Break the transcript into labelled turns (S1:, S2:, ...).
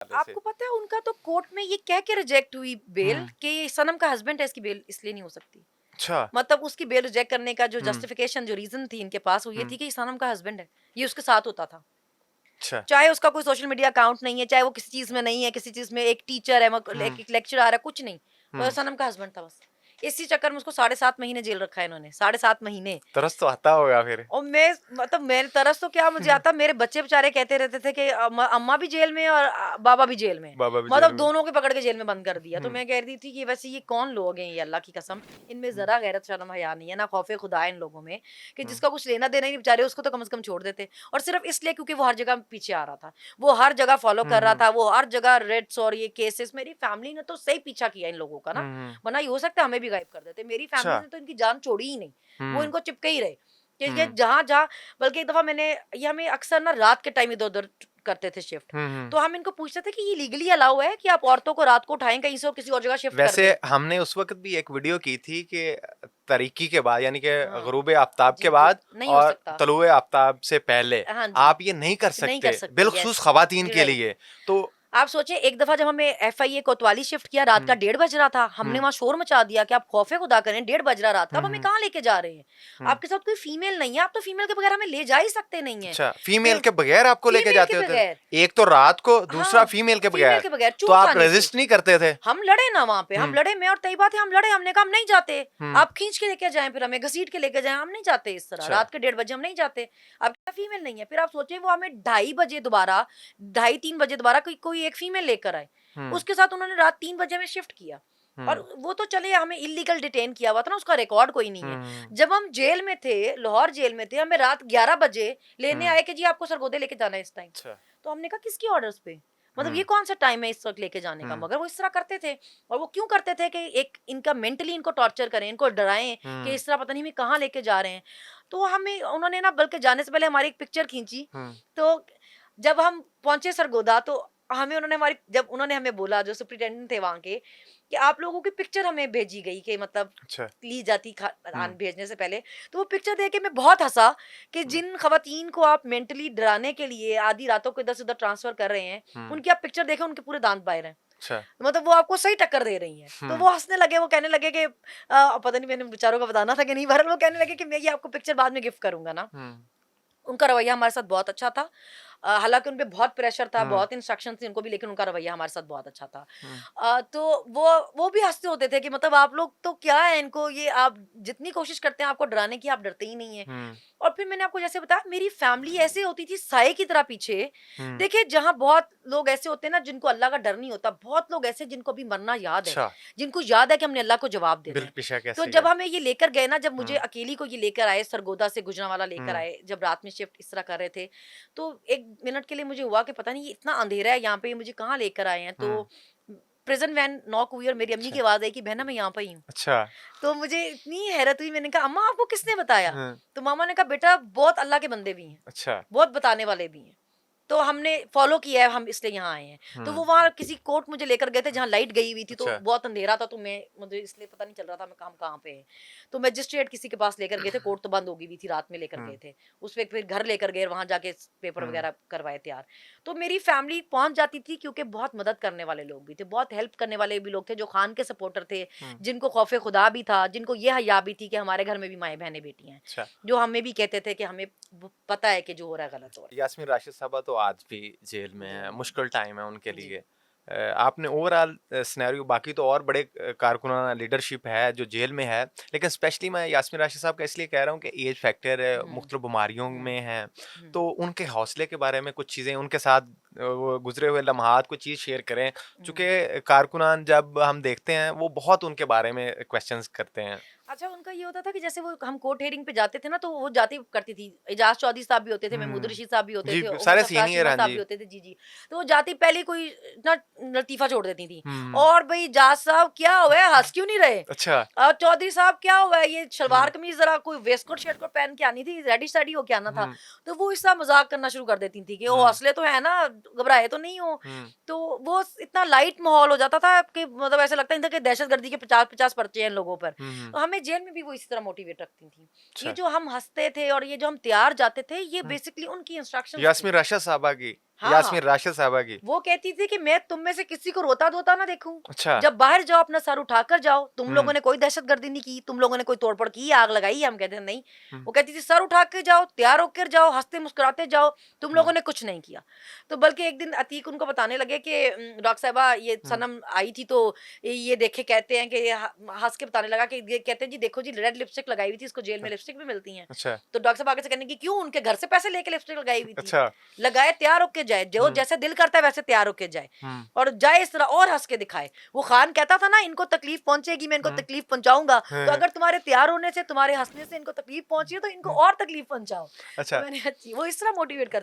S1: से।
S2: आपको पता है उनका तो कोर्ट में ये कह के रिजेक्ट हुई बेल कि ये सनम का हस्बैंड है, इसकी बेल इसलिए नहीं हो सकती।
S1: अच्छा।
S2: मतलब उसकी बेल रिजेक्ट करने का जो
S1: हुँ,
S2: जस्टिफिकेशन, जो रीजन थी इनके पास, वो ये
S1: हुँ,
S2: थी कि ये सनम का हस्बैंड है, ये उसके साथ होता था।
S1: अच्छा।
S2: चाहे उसका कोई सोशल मीडिया अकाउंट नहीं है, चाहे वो किसी चीज में नहीं है, किसी चीज में एक टीचर है,
S1: हुँ,
S2: एक लेक्चर आ रहा है, कुछ नहीं, वो
S1: हुँ।
S2: सनम का हस्बैंड था बस। इसी चक्कर में उसको 7.5 महीने जेल रखा है इन्होंने, 7.5 महीने।
S1: तरस तो आता होगा फिर।
S2: और मैं, मतलब मेरे तरस तो क्या मुझे आता, मेरे बच्चे बेचारे कहते रहते थे कि अम्मा भी जेल में है और बाबा भी जेल में है।
S1: बाबा भी जेल
S2: मतलब
S1: में।
S2: दोनों के पकड़ के जेल में बंद कर दिया। तो
S1: हुँ,
S2: मैं कह रही थी कि वैसे ये कौन लोग हैं, ये अल्लाह की कसम, इनमें
S1: हुँ,
S2: जरा गैरत शर्म हया नहीं है, ना खौफे खुदा है इन लोगों में, कि
S1: हुँ,
S2: जिसका कुछ लेना देना ही नहीं बेचारे, उसको तो कम से कम छोड़ देते। और सिर्फ इसलिए क्योंकि वो हर जगह पीछे आ रहा था, वो हर जगह फॉलो
S1: हुँ,
S2: कर रहा
S1: हुँ,
S2: था, वो हर जगह रेड्स और ये केसेस, मेरी फैमिली ने तो सही पीछा किया इन लोगों का
S1: हुँ,
S2: ना,
S1: हुँ।
S2: वरना ये हो सकता है हमें भी गायब कर देते। मेरी
S1: अच्छा।
S2: फैमिली ने तो इनकी जान छोड़ी ही नहीं, वो
S1: हुँ,
S2: इनको चिपके ही रहे कि ये
S1: हुँ,
S2: जहाँ-जहाँ। बल्कि एक दफ़ा मैंने, ये हमें अक्सर ना रात के टाइम इधर-उधर करते थे शिफ्ट,
S1: हुँ, हुँ।
S2: तो हम इनको पूछते थे कि ये लीगली अलाउ है कि आप औरतों को रात को उठाएँ कहीं से और किसी और जगह शिफ्ट कर
S1: वैसे
S2: दें?
S1: हमने उस वक़्त भी एक वीडियो की थी कि तरीकी के बाद यानी कि
S2: हाँ।
S1: ग़ुरूब-ए-आफ़ताब के
S2: जी, जी।
S1: बाद
S2: नहीं हो
S1: और
S2: सकता।
S1: तलुए-आफ़ताब से पहले
S2: हाँ जी।
S1: आप ये नहीं कर
S2: नहीं कर
S1: सकते,
S2: सकते,
S1: बिलख़ुसूस
S2: यस।
S1: ख़वातीन के
S2: राइट।
S1: लिए। तो
S2: आप सोचिए, एक दफ़ा जब हमें एफआईए कोतवाली शिफ्ट किया, रात का
S1: हुँ,
S2: 1:30 बज रहा था, हमने
S1: हुँ,
S2: वहाँ शोर मचा दिया कि आप खौफ़े खुदा करें, 1:30 बज रहा रात का,
S1: हुँ,
S2: आप हमें
S1: हुँ,
S2: कहाँ लेके जा रहे हैं?
S1: हुँ।
S2: आपके साथ कोई फीमेल नहीं है, आप तो फीमेल के बगैर हमें ले जा ही सकते नहीं हैं।
S1: अच्छा, फीमेल
S2: फिर
S1: के बगैर आपको लेके
S2: फीमेल के
S1: जाते होते थे?
S2: बगैर।
S1: एक तो रात को, दूसरा
S2: हाँ,
S1: फीमेल के
S2: फीमेल
S1: बगैर।
S2: के बगैर,
S1: तो आप
S2: चूल-खानी से।
S1: रेज़िस्ट नहीं करते थे?
S2: हम लड़े ना वहाँ पे, हम
S1: हुँ,
S2: लड़े, मैं और तैयबा थे, हम लड़े, हमने कहा हम नहीं जाते।
S1: हुँ।
S2: आप खींच के लेके जाएँ, फिर हमें घसीट के लेके जाएँ, हम नहीं जाते इस तरह,
S1: अच्छा।
S2: रात के 1:30 बजे हम नहीं जाते। अब क्या फीमेल नहीं है, फिर आप सोचिए वो हमें ढाई बजे दोबारा, ढाई 3 बजे दोबारा कोई कोई एक फीमेल लेकर आए।
S1: हुँ,
S2: उसके साथ उन्होंने रात 3 बजे हमें शिफ्ट किया। और
S1: हुँ,
S2: वो तो चले, हमें इल्लीगल डिटेन किया हुआ था ना, उसका रिकॉर्ड कोई नहीं है।
S1: हुँ,
S2: जब हम जेल में थे, लाहौर जेल में थे, हमें रात 11 बजे लेने
S1: हुँ।
S2: आए कि जी आपको सरगोधे लेके जाना है इस टाइम।
S1: अच्छा।
S2: तो हमने कहा किसके ऑर्डर्स पे? मतलब ये
S1: हुँ,
S2: कौन सा टाइम है इस वक़्त लेके जाने का?
S1: हुँ,
S2: मगर वो इस तरह करते थे। और वो क्यों करते थे कि एक इनका मेंटली इनको टॉर्चर करें, इनको डराएँ कि
S1: हुँ,
S2: इस तरह पता नहीं हमें कहाँ लेके जा रहे हैं। तो हमें उन्होंने ना, बल्कि जाने से पहले हमारी एक पिक्चर खींची।
S1: हुँ।
S2: तो जब हम पहुँचे सरगोधा, तो हमें उन्होंने हमारी, जब उन्होंने हमें बोला, जो सुपरिटेंडेंट थे वहाँ के, कि आप लोगों की पिक्चर हमें भेजी गई, कि मतलब
S1: अच्छा।
S2: ली जाती
S1: हुँ,
S2: भेजने से पहले। तो वो पिक्चर देख के मैं बहुत हँसा कि
S1: हुँ,
S2: जिन खवातीन को आप मेंटली डराने के लिए आधी रातों को इधर से उधर ट्रांसफर कर रहे हैं,
S1: हुँ।
S2: उनकी आप पिक्चर देखें, उनके पूरे दांत बाहर हैं।
S1: अच्छा।
S2: मतलब वो आपको सही टक्कर दे रही हैं। तो
S1: हुँ,
S2: वो हँसने लगे, वो कहने लगे कि पता नहीं मैंने बेचारों को बताना था कि नहीं, बहरहाल वो कहने लगे कि मैं ये आपको पिक्चर बाद में गिफ्ट करूँगा ना।
S1: हुँ,
S2: उनका रवैया हमारे साथ बहुत अच्छा था। हालाँकि उन पे बहुत प्रेशर था,
S1: हुँ,
S2: बहुत इंस्ट्रक्शंस थी उनको भी, लेकिन उनका रवैया हमारे साथ बहुत अच्छा था।
S1: हुँ,
S2: तो वो भी हँसते होते थे कि मतलब आप लोग तो क्या है, इनको ये आप जितनी कोशिश करते हैं आपको डराने की, आप डरते ही नहीं हैं।
S1: हुँ,
S2: और फिर मैंने आपको जैसे बताया, मेरी फैमिली ऐसे होती थी साये की तरह पीछे।
S1: हुँ।
S2: देखिए, जहाँ बहुत लोग ऐसे होते हैं ना जिनको अल्लाह का डर नहीं होता, बहुत लोग ऐसे हैं जिनको अभी मरना याद है,
S1: अच्छा,
S2: जिनको याद है कि हमने अल्लाह को जवाब देना है।
S1: बिलपेशा
S2: तो
S1: कैसी
S2: जब
S1: है?
S2: हमें ये लेकर गए ना, जब मुझे
S1: हुँ,
S2: अकेली को ये लेकर आए, सरगोधा से गुजरांवाला लेकर
S1: हुँ,
S2: आए, जब रात में शिफ्ट इस तरह कर रहे थे, तो 1 मिनट के लिए मुझे हुआ कि पता नहीं ये इतना अंधेरा है यहाँ पे, ये मुझे कहाँ लेकर आए हैं। तो
S1: हुँ।
S2: प्रिज़न वैन नॉक हुई और मेरी अम्मी की
S1: अच्छा,
S2: आवाज़ आई कि बहना मैं यहाँ पे ही हूँ।
S1: अच्छा।
S2: तो मुझे इतनी हैरत हुई, मैंने कहा अम्मा आपको किसने बताया?
S1: हुँ,
S2: तो मामा ने कहा बेटा बहुत अल्लाह के बंदे भी हैं,
S1: अच्छा।
S2: बहुत बताने वाले भी हैं। तो हमने फॉलो किया है, हम इसलिए यहाँ आए हैं। तो
S1: हुँ,
S2: वो वहाँ किसी कोर्ट मुझे लेकर गए थे जहाँ लाइट गई हुई थी, तो
S1: अच्छा।
S2: बहुत अंधेरा था, तो मुझे इसलिए पता नहीं चल रहा था हम कहाँ पे हैं। तो मैजिस्ट्रेट किसी के पास लेकर गए थे, कोर्ट तो बंद हो गई हुई थी, रात में लेकर
S1: हुँ,
S2: गए थे। उस वक़्त फिर घर लेकर गए, वहाँ जाके पेपर
S1: हुँ,
S2: वगैरह करवाए तैयार। तो मेरी फैमिली पहुँच जाती थी क्योंकि बहुत मदद करने वाले लोग भी थे, बहुत हेल्प करने वाले भी लोग थे, जो खान के सपोर्टर थे,
S1: हुँ,
S2: जिनको खौफ़े खुदा भी था, जिनको ये हया भी थी कि हमारे घर में भी माएँ-बहनें बेटी हैं,
S1: अच्छा।
S2: जो हमें भी कहते थे कि हमें पता है कि जो हो रहा है गलत हो रहा
S1: यास्मीन राशिद साहबा तो आज भी जेल में
S2: है।
S1: हैं,
S2: जी,
S1: मुश्किल टाइम है उनके
S2: जी।
S1: लिए। आपने ओवरऑल सिनेरियो बाकी तो और बड़े कारकुनाना लीडरशिप है जो जेल में है, लेकिन स्पेशली मैं यास्मीन राशिद साहब का इसलिए कह रहा हूँ कि एज फैक्टर है,
S2: हुँ,
S1: मुख्तलिफ बीमारियों
S2: हुँ,
S1: में हैं,
S2: हुँ,
S1: तो उनके हौसले के बारे में कुछ चीज़ें उनके साथ वो गुज़रे हुए लम्हात कुछ चीज़ शेयर करें।
S2: हुँ।
S1: चूँकि कारकुनान जब हम देखते हैं, वो बहुत उनके बारे में क्वेश्चन्स करते हैं।
S2: अच्छा, उनका ये होता था कि जैसे वो हम कोर्ट हियरिंग पे जाते थे ना, तो वो जाती करती थी। एजाज चौधरी साहब भी होते थे, महमूद
S1: हुँ।
S2: रशीद साहब भी होते
S1: जी,
S2: थे, उमर
S1: सारे
S2: सरफराज
S1: सीनियर
S2: चीमा
S1: हाँ
S2: साहब भी
S1: जी।
S2: होते थे। जी, जी। तो वो जाती पहले कोई ना लतीफ़ा छोड़ देती थी।
S1: हुँ,
S2: और भई एजाज साहब क्या हुआ है, हँस क्यों नहीं रहे?
S1: अच्छा।
S2: चौधरी साहब क्या हुआ है, ये
S1: हुँ,
S2: सलवार कमीज़ ज़रा कोई वेस्टकोट शर्टकोट पहन के आनी थी, रेडी-शेडी होके आना था।
S1: हुँ,
S2: तो वो इस तरह मज़ाक करना शुरू कर देती थी कि ओ
S1: हुँ,
S2: हौसले तो है ना, घबराए तो नहीं हो?
S1: हुँ,
S2: तो वो इतना लाइट माहौल हो जाता था कि मतलब ऐसा लगता नहीं था कि दहशतगर्दी के 50-50 पर्चे हैं इन लोगों पर।
S1: हुँ, हुँ।
S2: तो हमें जेल में भी वो इसी तरह मोटिवेट रखती थी। ये
S1: अच्छा।
S2: जो हम हँसते थे और ये जो हम तैयार जाते थे, ये
S1: हुँ।
S2: बेसिकली उनकी इंस्ट्रक्शंस थी।
S1: यास्मीन राशिद साहबा की।
S2: हाँ,
S1: यास्मीन राशिद साहबा की?
S2: वो कहती थी कि मैं तुम में से किसी को रोता-धोता ना देखूँ।
S1: अच्छा।
S2: जब बाहर जाओ अपना सर उठाकर जाओ, तुम लोगों
S1: हुँ,
S2: ने कोई दहशतगर्दी नहीं की, तुम लोगों ने कोई तोड़-फोड़ की, आग लगाई है? हम कहते हैं नहीं।
S1: हुँ,
S2: वो कहती थी सर उठा के जाओ, तैयार होकर जाओ, हँसते-मुस्कुराते जाओ, तुम
S1: हुँ,
S2: लोगों ने कुछ नहीं किया। तो बल्कि एक दिन अतीक उनको बताने लगे कि डॉक्टर साहिबा ये
S1: हुँ,
S2: सनम आई थी तो ये देखे कहते हैं कि ये हँस के बताने लगा कि ये कहते हैं जी देखो जी रेड लिपस्टिक लगाई हुई थी, इसको जेल में लिपस्टिक भी मिलती हैं।
S1: अच्छा,
S2: तो डॉक्टर साहब आगे से कहने की क्यों उनके घर से पैसे लेके लिपस्टिक लगाई हुई थी?
S1: अच्छा।
S2: लगाए तैयार होके जाए, जो
S1: हुँ,
S2: जैसे दिल करता है वैसे तैयार होके जाए
S1: हुँ,
S2: और जाए इस तरह और हँस के दिखाए। वो खान कहता था ना इनको तकलीफ पहुँचेगी, मैं इनको
S1: हुँ,
S2: तकलीफ पहुँचाऊँगा, तो
S1: हाँ,
S2: अगर तुम्हारे तैयार होने से, तुम्हारे हँसने से इनको तकलीफ पहुँची है तो इनको
S1: हुँ,
S2: और तकलीफ पहुँचाओ। तो
S1: अच्छा।
S2: मैंने अच्छी वो इस तरह मोटिवेट करते